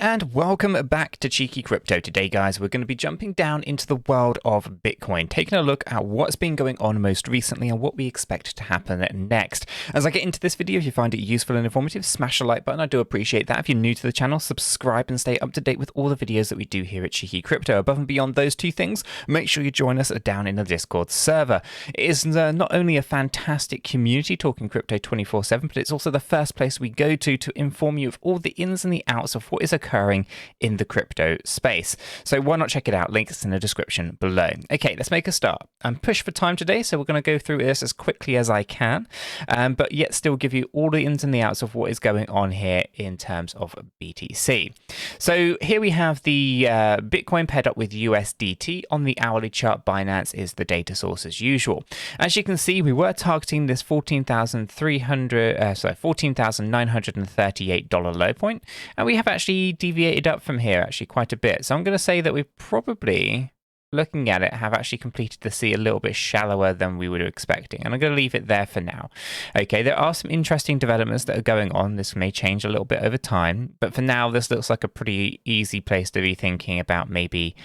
and welcome back to Cheeky Crypto. Today, guys, we're going to be jumping down into the world of Bitcoin, taking a look at what's been going on most recently and what we expect to happen next. As I get into this video, if you find it useful and informative, smash the like button. I do appreciate that. If you're new to the channel, subscribe and stay up to date with all the videos that we do here at Cheeky Crypto. Above and beyond those two things, make sure you join us down in the Discord server. It is not only a fantastic community talking crypto 24/7, but it's also the first place we go to inform you of all the ins and the outs of what is occurring in the crypto space. So why not check it out? Links in the description below. Okay, let's make a start. I'm pushed for time today, so we're going to go through this as quickly as I can, but yet still give you all the ins and the outs of what is going on here in terms of BTC. So here we have the Bitcoin paired up with USDT on the hourly chart. Binance is the data source as usual. As you can see, we were targeting this $14,938 low point, and we have actually deviated up from here actually quite a bit. So I'm going to say that we've probably, looking at it, have actually completed the sea a little bit shallower than we were expecting, and I'm going to leave it there for now. Okay, there are some interesting developments that are going on. This may change a little bit over time, but for now this looks like a pretty easy place to be thinking about maybe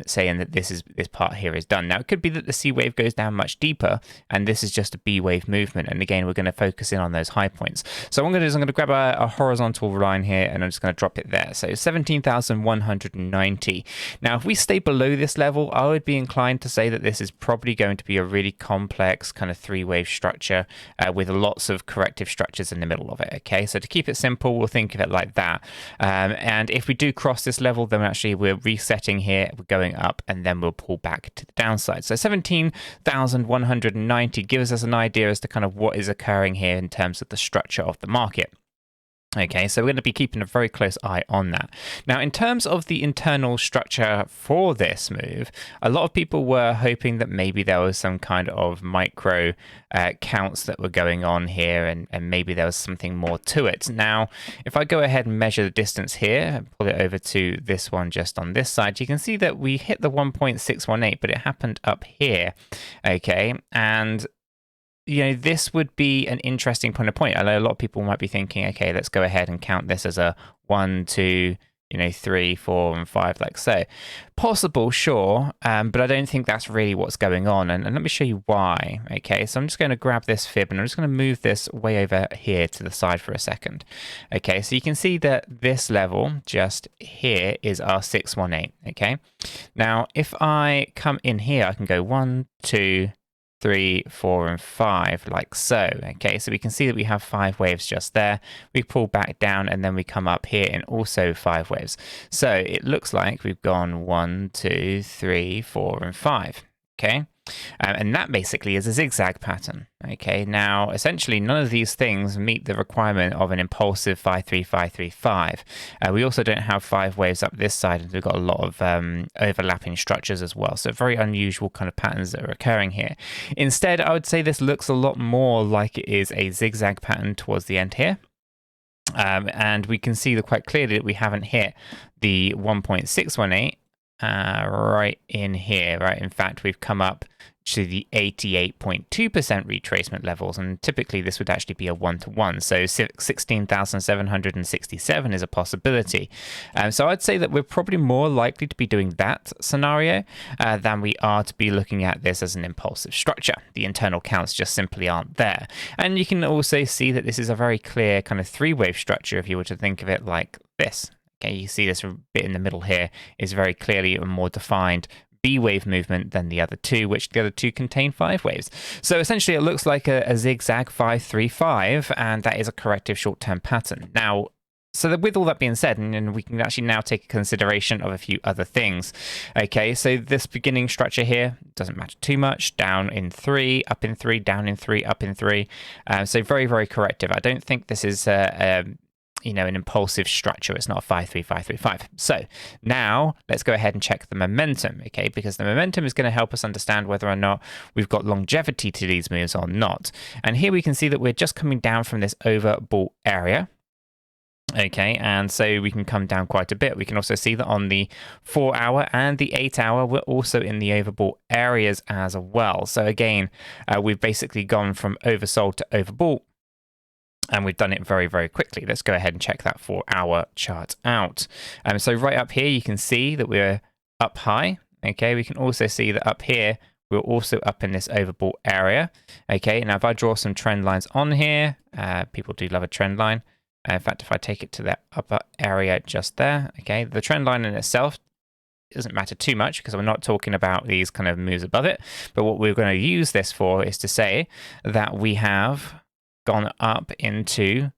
saying that this part here is done. Now it could be that the C wave goes down much deeper and this is just a B wave movement, and again we're going to focus in on those high points. So what I'm going to do is I'm going to grab a horizontal line here and I'm just going to drop it there. So 17,190. Now if we stay below this level, I would be inclined to say that this is probably going to be a really complex kind of three-wave structure with lots of corrective structures in the middle of it. Okay, so to keep it simple, we'll think of it like that. And if we do cross this level, then actually we're resetting here, we're going up, and then we'll pull back to the downside. So 17,190 gives us an idea as to kind of what is occurring here in terms of the structure of the market. Okay, so we're going to be keeping a very close eye on that. Now, in terms of the internal structure for this move, a lot of people were hoping that maybe there was some kind of micro counts that were going on here, and maybe there was something more to it. Now, if I go ahead and measure the distance here and pull it over to this one just on this side, you can see that we hit the 1.618, but it happened up here. Okay, and you know, this would be an interesting point. I know a lot of people might be thinking, okay, let's go ahead and count this as a 1, 2, 3, 4, and 5, like so. Possible, sure, but I don't think that's really what's going on. And let me show you why. Okay, so I'm just going to grab this fib and I'm just going to move this way over here to the side for a second. Okay, so you can see that this level just here is our 618. Okay, now if I come in here, I can go 1, 2, 3, 4, and 5, like so. Okay, so we can see that we have 5 waves just there. We pull back down and then we come up here and also 5 waves. So it looks like we've gone 1, 2, 3, 4, and 5. Okay, and that basically is a zigzag pattern. Okay, now essentially none of these things meet the requirement of an impulsive 53535. We also don't have 5 waves up this side, and we've got a lot of overlapping structures as well. So very unusual kind of patterns that are occurring here. Instead, I would say this looks a lot more like it is a zigzag pattern towards the end here. And we can see that quite clearly that we haven't hit the 1.618 right in here, right? In fact, we've come up to the 88.2% retracement levels, and typically this would actually be a 1-to-1, so 16,767 is a possibility. So I'd say that we're probably more likely to be doing that scenario than we are to be looking at this as an impulsive structure. The internal counts just simply aren't there. And you can also see that this is a very clear kind of three-wave structure if you were to think of it like this. Okay, you see this bit in the middle here is very clearly a more defined B wave movement than the other two, which the other two contain 5 waves. So essentially it looks like a zigzag 535, and that is a corrective short-term pattern. Now, so that with all that being said, and we can actually now take consideration of a few other things. Okay, so this beginning structure here doesn't matter too much. Down in 3, up in 3, down in 3, up in 3. So very, very corrective. I don't think this is an impulsive structure. It's not a 53535. So now let's go ahead and check the momentum, okay? Because the momentum is going to help us understand whether or not we've got longevity to these moves or not. And here we can see that we're just coming down from this overbought area. Okay, and so we can come down quite a bit. We can also see that on the 4-hour and the 8-hour, we're also in the overbought areas as well. So again, we've basically gone from oversold to overbought. And we've done it very, very quickly. Let's go ahead and check that 4-hour chart out. So right up here, you can see that we're up high. Okay, we can also see that up here, we're also up in this overbought area. Okay, now if I draw some trend lines on here, people do love a trend line. In fact, if I take it to that upper area just there, okay, the trend line in itself doesn't matter too much because we're not talking about these kind of moves above it. But what we're going to use this for is to say that we have gone up into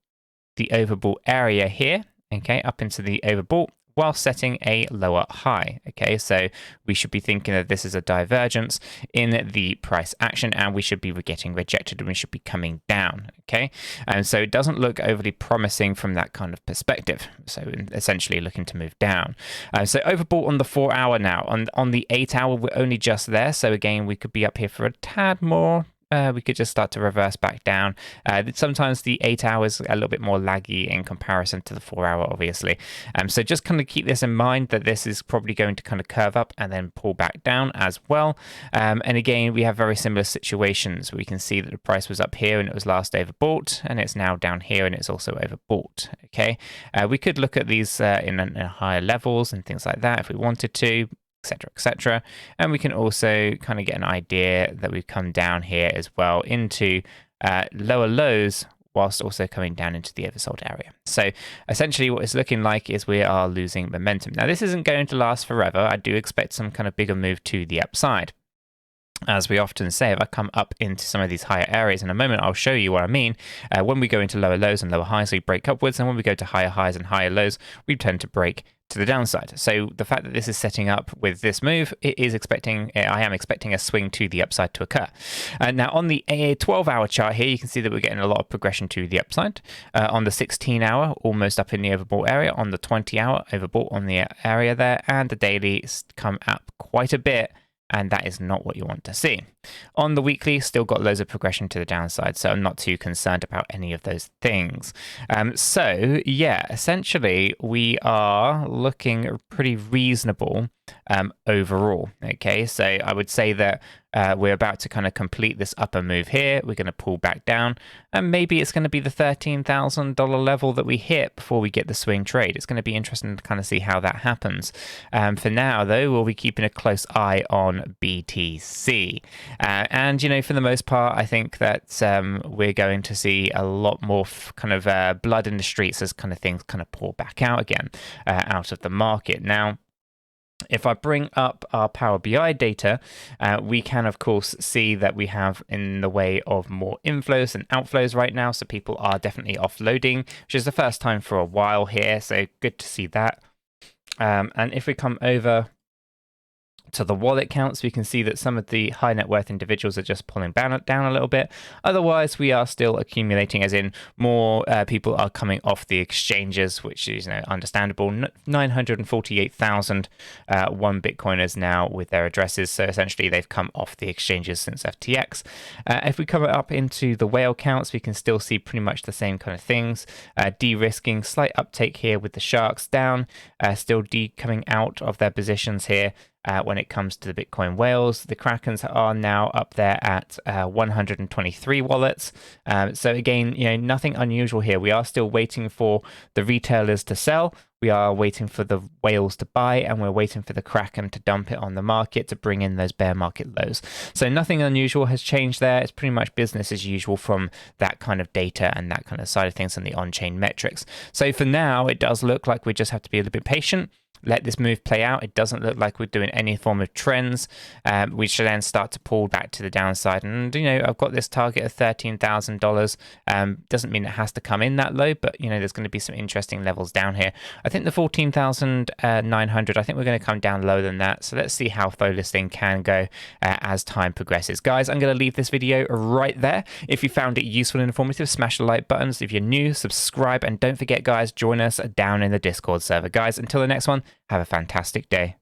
the overbought area here, okay, up into the overbought while setting a lower high. Okay, so we should be thinking that this is a divergence in the price action, and we should be getting rejected and we should be coming down. Okay, and so it doesn't look overly promising from that kind of perspective. So essentially looking to move down. So overbought on the 4-hour now. On the 8-hour, we're only just there. So again, we could be up here for a tad more. We could just start to reverse back down. Sometimes the 8 hours are a little bit more laggy in comparison to the 4-hour, obviously. So just kind of keep this in mind that this is probably going to kind of curve up and then pull back down as well. And again, we have very similar situations. We can see that the price was up here and it was last overbought, and it's now down here and it's also overbought. Okay, we could look at these in higher levels and things like that if we wanted to, etc., etc. And we can also kind of get an idea that we've come down here as well into lower lows whilst also coming down into the oversold area. So essentially what it's looking like is we are losing momentum. Now this isn't going to last forever. I do expect some kind of bigger move to the upside. As we often say, if I come up into some of these higher areas in a moment, I'll show you what I mean. When we go into lower lows and lower highs, we break upwards. And when we go to higher highs and higher lows, we tend to break to the downside. So the fact that this is setting up with this move, I am expecting a swing to the upside to occur. Now on the 12-hour chart here, you can see that we're getting a lot of progression to the upside. On the 16-hour, almost up in the overbought area. On the 20-hour, overbought on the area there. And the daily come up quite a bit. And that is not what you want to see. On the weekly, still got loads of progression to the downside, so I'm not too concerned about any of those things. So yeah, essentially we are looking pretty reasonable overall. Okay, so I would say that we're about to kind of complete this upper move here. We're going to pull back down, and maybe it's going to be the $13,000 level that we hit before we get the swing trade. It's going to be interesting to kind of see how that happens. For now, though, we'll be keeping a close eye on BTC. And, you know, for the most part, I think that we're going to see a lot more kind of blood in the streets as kind of things kind of pour back out again out of the market. Now, if I bring up our Power BI data, we can, of course, see that we have in the way of more inflows and outflows right now. So people are definitely offloading, which is the first time for a while here. So good to see that. And if we come over to the wallet counts, we can see that some of the high net worth individuals are just pulling down a little bit. Otherwise, we are still accumulating, as in more people are coming off the exchanges, which is understandable. 948,000 one Bitcoiners now with their addresses. So essentially, they've come off the exchanges since FTX. If we come up into the whale counts, we can still see pretty much the same kind of things. De-risking, slight uptake here with the sharks down, still coming out of their positions here. When it comes to the Bitcoin whales, the Krakens are now up there at 123 wallets. So again, nothing unusual here. We are still waiting for the retailers to sell. We are waiting for the whales to buy, and we're waiting for the Kraken to dump it on the market to bring in those bear market lows. So nothing unusual has changed there. It's pretty much business as usual from that kind of data and that kind of side of things and the on-chain metrics. So for now, it does look like we just have to be a little bit patient. Let this move play out. It doesn't look like we're doing any form of trends. We should then start to pull back to the downside. And, I've got this target of $13,000. Doesn't mean it has to come in that low, but, there's going to be some interesting levels down here. I think the 14,900, I think we're going to come down lower than that. So let's see how low this thing can go as time progresses. Guys, I'm going to leave this video right there. If you found it useful and informative, smash the like buttons. If you're new, subscribe. And don't forget, guys, join us down in the Discord server. Guys, until the next one, have a fantastic day.